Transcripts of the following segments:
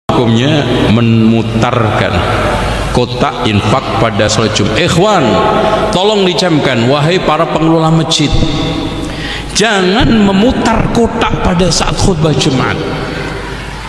hukumnya memutarkan kotak infak pada sholat Jumat. Ikhwan, tolong dicamkan, wahai para pengelola masjid, jangan memutar kotak pada saat khutbah Jumat.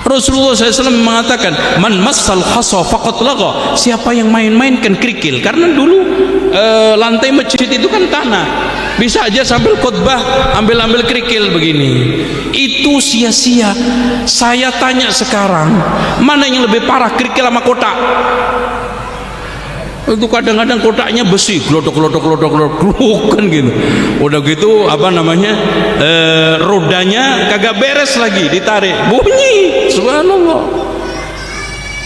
Rasulullah SAW mengatakan, man massal hasa faqad lagha, siapa yang main-mainkan kerikil, karena dulu lantai masjid itu kan tanah, bisa aja sambil khutbah ambil kerikil begini, itu sia-sia. Saya tanya sekarang, mana yang lebih parah, kerikil sama kotak? Itu kadang-kadang kotaknya besi, glodok kan gitu. Udah gitu apa namanya, rodanya kagak beres lagi, ditarik bunyi, subhanallah.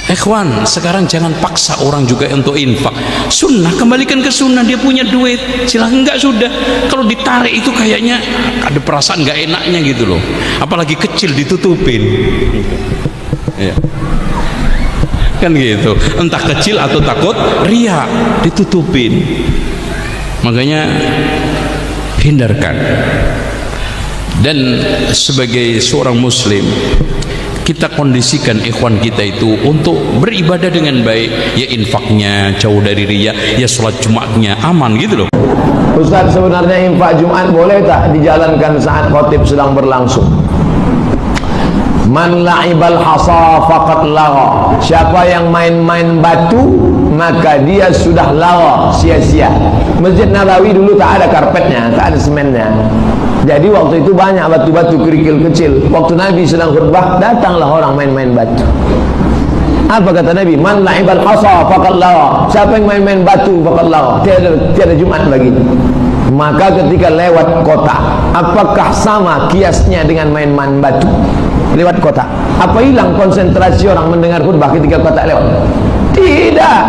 Ikhwan, sekarang jangan paksa orang juga untuk infak. Sunnah, kembalikan ke sunnah. Dia punya duit, silahkan. Enggak, sudah. Kalau ditarik itu kayaknya ada perasaan nggak enaknya gitu loh, apalagi kecil ditutupin ya. Kan gitu, entah kecil atau takut ria, ditutupin. Makanya hindarkan. Dan sebagai seorang muslim, kita kondisikan ikhwan kita itu untuk beribadah dengan baik, ya infaknya jauh dari ria, ya sholat Jumatnya aman gitu loh. Ustaz, sebenarnya infak Jumat boleh tak dijalankan saat khotib sedang berlangsung? Man la'ibal hasa faqad lagha, siapa yang main-main batu maka dia sudah lagha, sia-sia. Masjid Nabawi dulu tak ada karpetnya, tak ada semennya, jadi waktu itu banyak batu-batu kerikil kecil. Waktu Nabi sedang khutbah, datanglah orang main-main batu. Apa kata Nabi? Man la'ibal hasa faqad lagha, siapa yang main-main batu faqad lagha, tiada Jumat bagi. Maka ketika lewat kota, apakah sama kiasnya dengan main-main batu lewat kota? Apa hilang konsentrasi orang mendengar khutbah ketika kotak lewat? Tidak,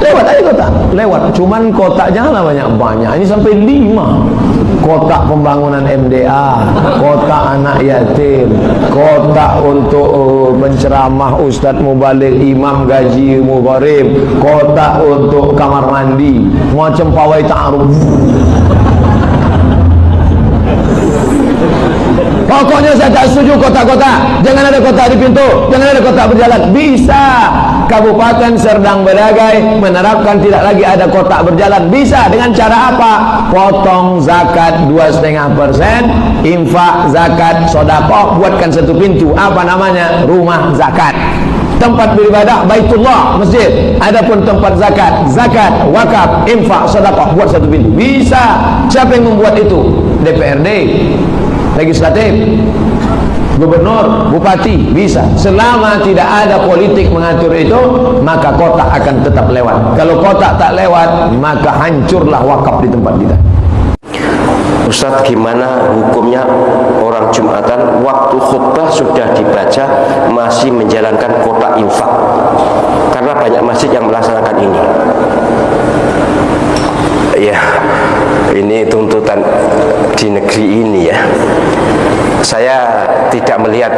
lewat aja kotak, lewat. Cuman kotak janganlah banyak-banyak, ini sampai 5. Kotak pembangunan MDA, kotak anak yatim, kotak untuk penceramah Ustadz Mubalik, imam gaji mugharib, kotak untuk kamar mandi, macam pawai ta'aruf. Pokoknya saya tak setuju kotak-kotak. Jangan ada kotak di pintu, jangan ada kotak berjalan. Bisa Kabupaten Serdang Bedagai menerapkan tidak lagi ada kotak berjalan. Bisa dengan cara apa? Potong zakat 2,5%, infak, zakat, sedekah, buatkan satu pintu. Apa namanya? Rumah zakat. Tempat beribadah Baitullah, masjid. Adapun tempat zakat, wakaf, infak, sedekah, buat satu pintu. Bisa. Siapa yang membuat itu? DPRD, legislatif, gubernur, bupati, bisa. Selama tidak ada politik mengatur itu, maka kotak akan tetap lewat. Kalau kotak tak lewat, maka hancurlah wakaf di tempat kita. Ustadz, gimana hukumnya orang Jumatan waktu khutbah sudah dibaca masih menjalankan kotak infak? Karena banyak masjid yang melaksanakan ini. Ya, ini tuntutan di negeri ini ya. Saya tidak melihat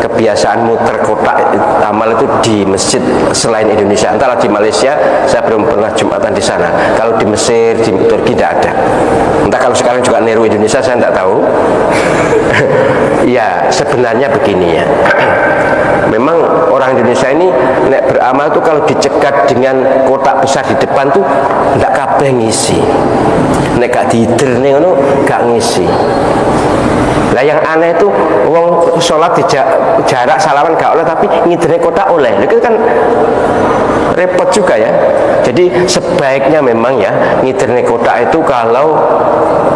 kebiasaan muter kotak amal itu di masjid selain Indonesia. Entahlah di Malaysia, saya belum pernah Jumatan di sana. Kalau di Mesir, di Turki tidak ada. Entah kalau sekarang juga niru Indonesia, saya tidak tahu. Ya, sebenarnya begini ya. Memang orang Indonesia ini nek beramal tuh kalau dicegat dengan kotak besar di depan tuh tidak kabeh ngisi. Nek gak diiderne ngono gak ngisi. Lah yang aneh itu wong sholat di jarak salaman gak oleh, tapi ngiderne kotak oleh. Itu kan repot juga ya. Jadi sebaiknya memang ya ngiderne kotak itu kalau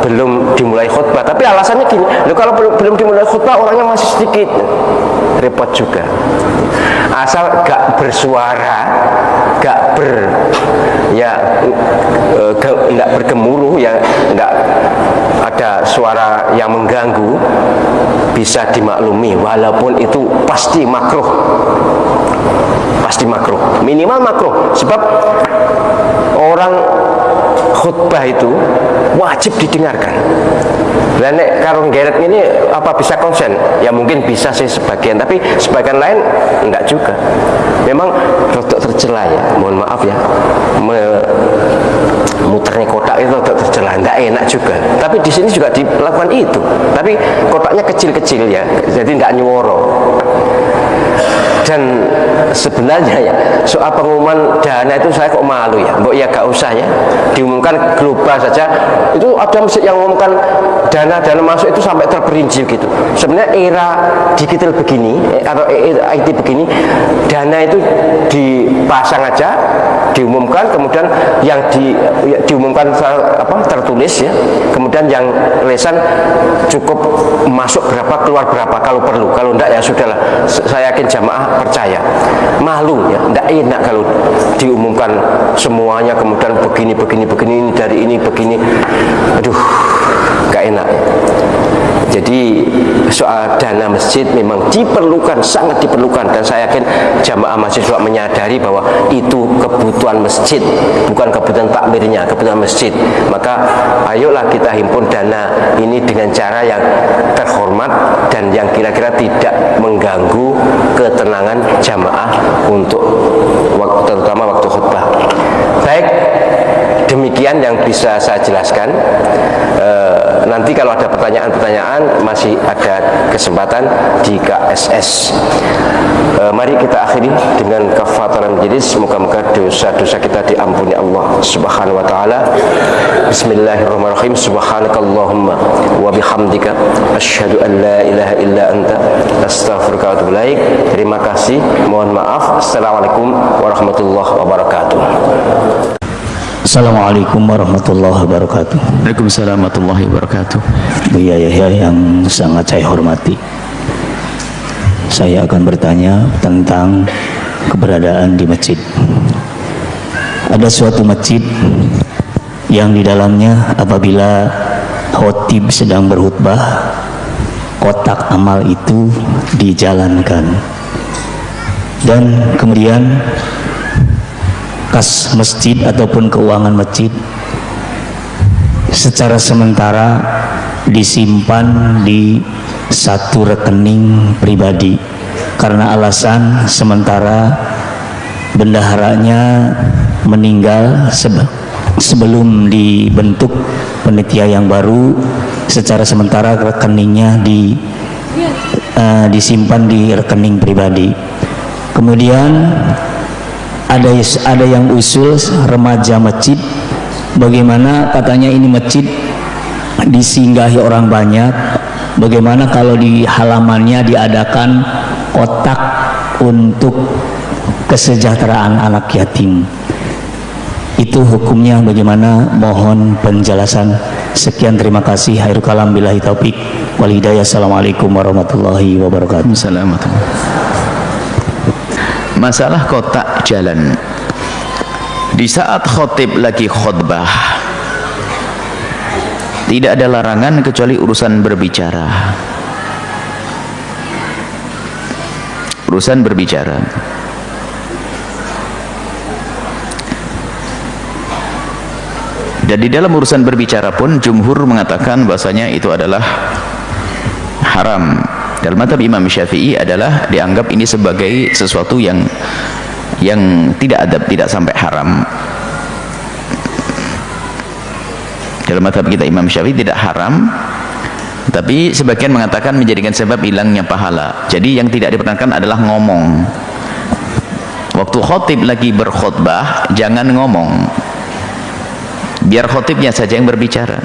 belum dimulai khutbah. Tapi alasannya gini, loh, kalau belum dimulai khutbah orangnya masih sedikit, repot juga. Asal gak bersuara, gak enggak bergemuruh ya, enggak ada suara yang mengganggu, bisa dimaklumi. Walaupun itu pasti makruh, minimal makruh. Sebab orang khutbah itu wajib didengarkan. Dan kalau geret ini apa bisa konsen? Ya mungkin bisa sih sebagian, tapi sebagian lain enggak juga. Memang rodok tercela ya, mohon maaf ya, muternya kotak itu rodok tercela, enggak enak juga. Tapi di sini juga dilakukan itu, tapi kotaknya kecil-kecil ya, jadi enggak nyuworo. Dan sebenarnya ya soal pengumuman dana itu saya kok malu ya, mbok ya gak usah ya diumumkan global saja. Itu ada masjid yang mengumumkan dana masuk itu sampai terperinci gitu. Sebenarnya era digital begini atau IT begini, dana itu dipasang aja, diumumkan, kemudian yang diumumkan tertulis ya, kemudian yang lesan cukup masuk berapa keluar berapa kalau perlu, kalau enggak ya sudahlah. Saya yakin jamaah percaya. Malu ya, enggak enak kalau diumumkan semuanya kemudian begini ini dari ini begini, aduh enggak enak ya. Jadi soal dana masjid memang diperlukan, sangat diperlukan, dan saya yakin jamaah masjid juga menyadari bahwa itu kebutuhan masjid, bukan kebutuhan takmirnya, kebutuhan masjid. Maka ayolah kita himpun dana ini dengan cara yang terhormat dan yang kira-kira tidak mengganggu ketenangan jamaah untuk terutama waktu khutbah. Baik, demikian yang bisa saya jelaskan. Nanti kalau ada pertanyaan-pertanyaan masih ada kesempatan di KSS. Mari kita akhiri dengan kafaratul majlis. Semoga dosa-dosa kita diampuni Allah Subhanahu wa taala. Bismillahirrahmanirrahim. Subhanakallahumma wa bihamdika asyhadu an la ilaha illa anta astaghfiruka wa atubu ilaik. Terima kasih. Mohon maaf. Assalamualaikum warahmatullahi wabarakatuh. Assalamualaikum warahmatullahi wabarakatuh. Waalaikumsalam warahmatullahi wabarakatuh. Buya Yahya yang sangat saya hormati, saya akan bertanya tentang keberadaan di masjid. Ada suatu masjid yang di dalamnya apabila khotib sedang berkhutbah, kotak amal itu dijalankan, dan kemudian kas masjid ataupun keuangan masjid secara sementara disimpan di satu rekening pribadi karena alasan sementara bendaharanya meninggal sebelum dibentuk panitia yang baru. Secara sementara rekeningnya disimpan di rekening pribadi. Kemudian ada yang usul remaja masjid, bagaimana katanya ini masjid disinggahi orang banyak, bagaimana kalau di halamannya diadakan kotak untuk kesejahteraan anak yatim, itu hukumnya bagaimana? Mohon penjelasan. Sekian, terima kasih. Khairul kalam billahi taufik wal hidayah. Assalamualaikum warahmatullahi wabarakatuh. Masalah kotak jalan di saat khotib lagi khutbah, tidak ada larangan kecuali urusan berbicara. Urusan berbicara. Dan di dalam urusan berbicara pun jumhur mengatakan bahasanya itu adalah haram. Dalam mazhab Imam Syafi'i adalah dianggap ini sebagai sesuatu yang tidak adab, tidak sampai haram. Dalam mazhab kita Imam Syafi'i tidak haram, tapi sebagian mengatakan menjadikan sebab hilangnya pahala. Jadi yang tidak diperkenankan adalah ngomong. Waktu khotib lagi berkhutbah jangan ngomong, biar khotibnya saja yang berbicara.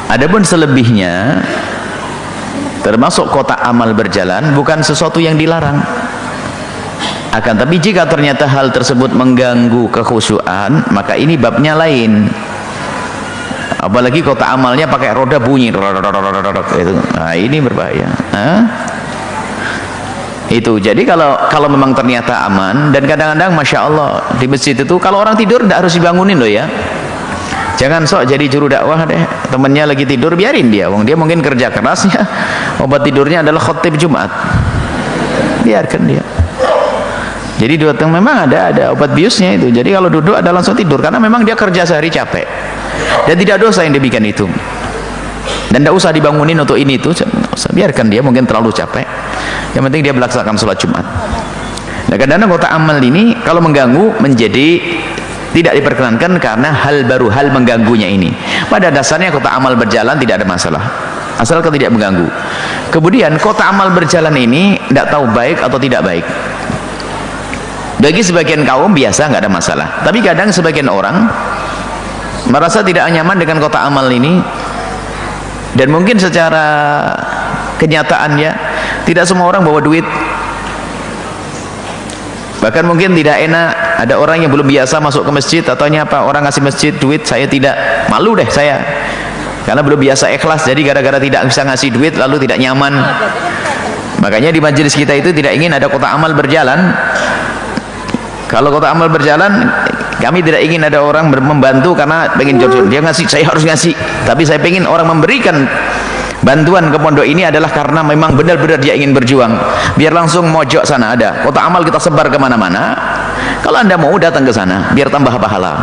Adapun selebihnya termasuk kotak amal berjalan bukan sesuatu yang dilarang. Akan tapi jika ternyata hal tersebut mengganggu kekhusyuan, maka ini babnya lain. Apalagi kotak amalnya pakai roda bunyi, nah ini berbahaya. Itu jadi kalau memang ternyata aman, dan kadang-kadang masya Allah di masjid itu kalau orang tidur tidak harus dibangunin loh ya. Jangan sok jadi juru dakwah deh, temennya lagi tidur biarin dia, wong dia mungkin kerja kerasnya, obat tidurnya adalah khotib Jumat, biarkan dia. Jadi memang ada obat biusnya itu. Jadi kalau duduk ada langsung tidur karena memang dia kerja sehari capek, dan tidak dosa yang demikian itu. Dan tidak usah dibangunin untuk ini itu, biarkan dia mungkin terlalu capek. Yang penting dia melaksanakan sholat Jumat. Nah kadang-kadang kotak amal ini kalau mengganggu menjadi tidak diperkenankan karena hal baru, hal mengganggunya ini. Pada dasarnya kotak amal berjalan tidak ada masalah. asalkan tidak mengganggu. Kemudian kotak amal berjalan ini tidak tahu baik atau tidak baik. Bagi sebagian kaum biasa, nggak ada masalah, tapi kadang sebagian orang merasa tidak nyaman dengan kotak amal ini, dan mungkin secara kenyataannya tidak semua orang bawa duit. Bahkan mungkin tidak enak, ada orang yang belum biasa masuk ke masjid atau apa, orang ngasih masjid duit, saya tidak, malu deh saya karena belum biasa ikhlas, jadi gara-gara tidak bisa ngasih duit lalu tidak nyaman. Makanya di majelis kita itu tidak ingin ada kotak amal berjalan. Kalau kotak amal berjalan, kami tidak ingin ada orang membantu karena pengen jujur, dia ngasih, saya harus ngasih, tapi saya pengen orang memberikan bantuan ke pondok ini adalah karena memang benar-benar dia ingin berjuang. Biar langsung mojok sana ada kotak amal, kita sebar kemana-mana. Kalau anda mau datang ke sana biar tambah pahala,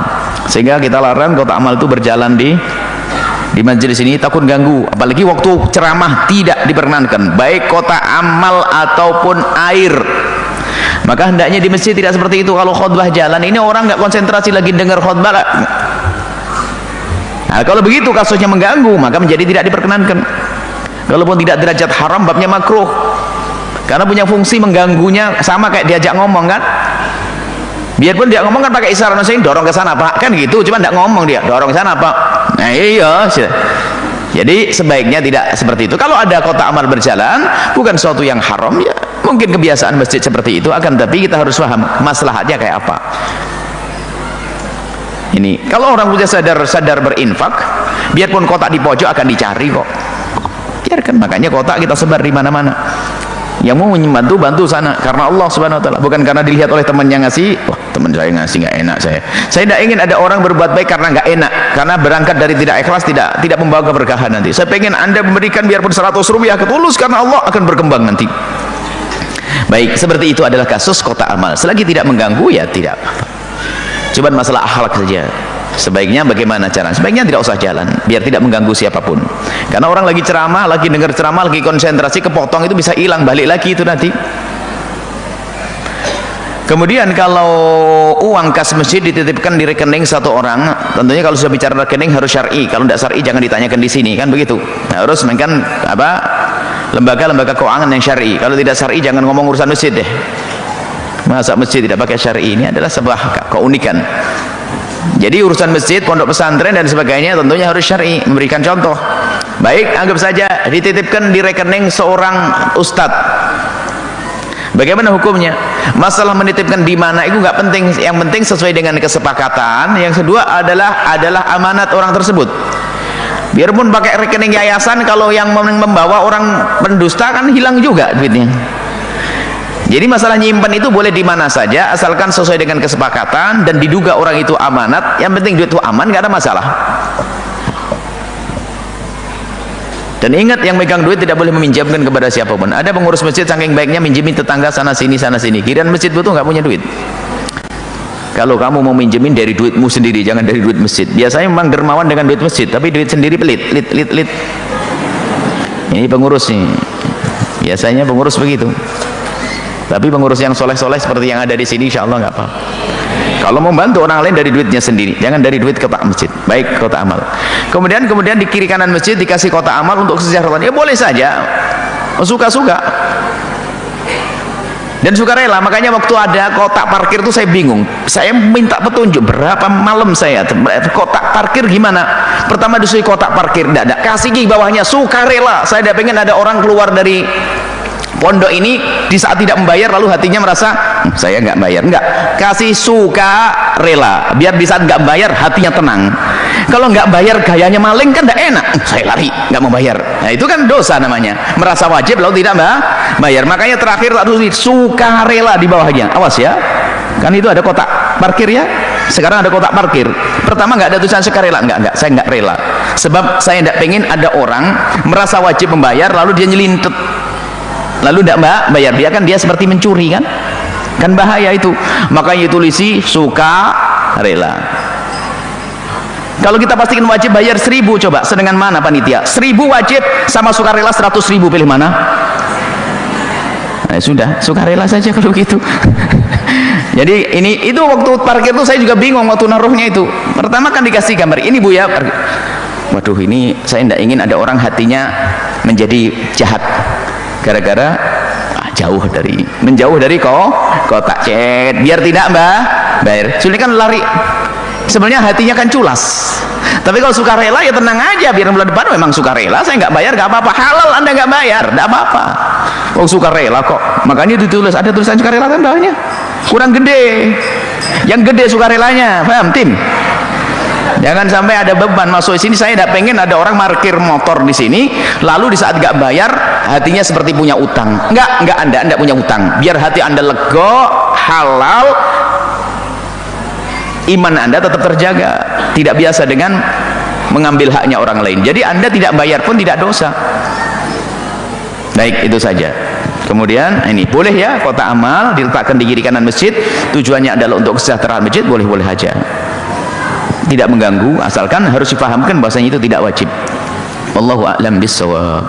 sehingga kita larang kotak amal itu berjalan di majelis ini, takut ganggu. Apalagi waktu ceramah tidak diperkenankan, baik kotak amal ataupun air. Maka hendaknya di masjid tidak seperti itu. Kalau khutbah jalan ini orang nggak konsentrasi lagi dengar khutbah. Nah, kalau begitu kasusnya mengganggu, maka menjadi tidak diperkenankan. Walaupun tidak derajat haram, babnya makruh, karena punya fungsi mengganggunya, sama kayak diajak ngomong kan. Biarpun dia ngomong kan pakai isyarat, maksudnya dorong ke sana pak, kan gitu, cuma tidak ngomong dia, dorong ke sana pak. Nah iya, jadi sebaiknya tidak seperti itu. Kalau ada kotak amal berjalan, bukan suatu yang haram, ya mungkin kebiasaan masjid seperti itu, akan tapi kita harus paham maslahatnya kayak apa. Ini kalau orang punya sadar berinfak, biarpun kotak di pojok akan dicari kok. Biarkan, makanya kotak kita sebar di mana-mana. Yang mau membantu, bantu sana karena Allah Subhanahu wa taala, bukan karena dilihat oleh teman yang ngasih. Wah, teman saya ngasih nggak enak saya tidak ingin ada orang berbuat baik karena nggak enak, karena berangkat dari tidak ikhlas, tidak membawa keberkahan nanti. Saya pengen anda memberikan biarpun 100 rupiah ketulus karena Allah, akan berkembang nanti. Baik, seperti itu adalah kasus kotak amal. Selagi tidak mengganggu ya tidak apa-apa. Cuman masalah akhlak saja. Sebaiknya bagaimana cara? Sebaiknya tidak usah jalan, biar tidak mengganggu siapapun. Karena orang lagi ceramah, lagi dengar ceramah, lagi konsentrasi, kepotong itu bisa hilang, balik lagi itu nanti. Kemudian kalau uang kas masjid dititipkan di rekening satu orang, tentunya kalau sudah bicara rekening harus syar'i. Kalau tidak syar'i jangan ditanyakan di sini, kan begitu. Harus mainkan apa? Lembaga-lembaga keuangan yang syar'i. Kalau tidak syar'i jangan ngomong urusan masjid deh. Masa masjid tidak pakai syar'i, ini adalah sebuah keunikan. Jadi urusan masjid, pondok pesantren dan sebagainya tentunya harus syar'i, memberikan contoh. Baik, anggap saja dititipkan di rekening seorang ustadz. Bagaimana hukumnya? Masalah menitipkan di mana itu nggak penting, yang penting sesuai dengan kesepakatan. Yang kedua adalah amanat orang tersebut. Biarpun pakai rekening yayasan, kalau yang membawa orang pendusta kan hilang juga duitnya. Jadi masalah nyimpan itu boleh di mana saja asalkan sesuai dengan kesepakatan dan diduga orang itu amanat. Yang penting duit itu aman, nggak ada masalah. Dan ingat, yang megang duit tidak boleh meminjamkan kepada siapapun. Ada pengurus masjid saking baiknya minjemin tetangga sana sini. Kirain masjid itu nggak punya duit. Kalau kamu mau minjemin dari duitmu sendiri, jangan dari duit masjid. Biasanya memang dermawan dengan duit masjid, tapi duit sendiri pelit. Ini pengurus nih. Biasanya pengurus begitu. Tapi pengurus yang soleh-soleh seperti yang ada di sini, insya Allah nggak apa. Kalau mau bantu orang lain dari duitnya sendiri, jangan dari duit kotak masjid. Baik, kotak amal. Kemudian di kiri kanan masjid dikasih kotak amal untuk kesejahteraan. Ya boleh saja, suka-suka dan sukarela. Makanya waktu ada kotak parkir itu saya bingung. Saya minta petunjuk berapa malam saya kotak parkir gimana. Pertama disuruh kotak parkir, tidak ada. Kasih di bawahnya sukarela. Saya tidak pengen ada orang keluar dari pondok ini di saat tidak membayar lalu hatinya merasa saya nggak bayar. Enggak, kasih suka rela, biar di saat nggak bayar hatinya tenang. Kalau nggak bayar gayanya maling kan tidak enak, saya lari nggak mau bayar. Nah itu kan dosa namanya, merasa wajib lalu tidak bayar. Makanya terakhir tak tulis suka rela di bawahnya, awas ya, kan itu ada kotak parkir ya. Sekarang ada kotak parkir, pertama nggak ada tulisan suka rela. Enggak, saya nggak rela, sebab saya tidak pengen ada orang merasa wajib membayar lalu dia nyelintet lalu tidak bayar, dia seperti mencuri kan bahaya itu. Makanya tulisi suka rela. Kalau kita pastikan wajib bayar 1.000, coba sedengan mana panitia? 1.000 wajib sama suka rela 100.000, pilih mana? Nah, sudah suka rela saja kalau gitu. Jadi itu waktu parkir itu saya juga bingung waktu naruhnya itu. Pertama kan dikasih gambar ini bu ya, waduh ini saya tidak ingin ada orang hatinya menjadi jahat gara-gara menjauh dari kotak chat, biar tidak bayar. Soalnya kan lari, sebenarnya hatinya kan culas. Tapi kalau sukarela ya tenang aja, biar bulan depan memang sukarela, saya nggak bayar nggak apa-apa, halal Anda nggak bayar nggak apa-apa. Oh sukarela kok, makanya ditulis, ada tulisan sukarela kan bawahnya, kurang gede, yang gede sukarelanya, paham tim? Jangan sampai ada beban masuk sini. Saya tidak pengen ada orang parkir motor di sini, lalu di saat nggak bayar hatinya seperti punya utang. Enggak, Anda punya utang. Biar hati Anda lega, halal, iman Anda tetap terjaga, tidak biasa dengan mengambil haknya orang lain. Jadi Anda tidak bayar pun tidak dosa. Baik, itu saja. Kemudian ini boleh ya kotak amal diletakkan di kiri kanan masjid, tujuannya adalah untuk kesejahteraan masjid, boleh-boleh aja, tidak mengganggu, asalkan harus dipahamkan bahasanya itu tidak wajib. Wallahu a'lam bissawab.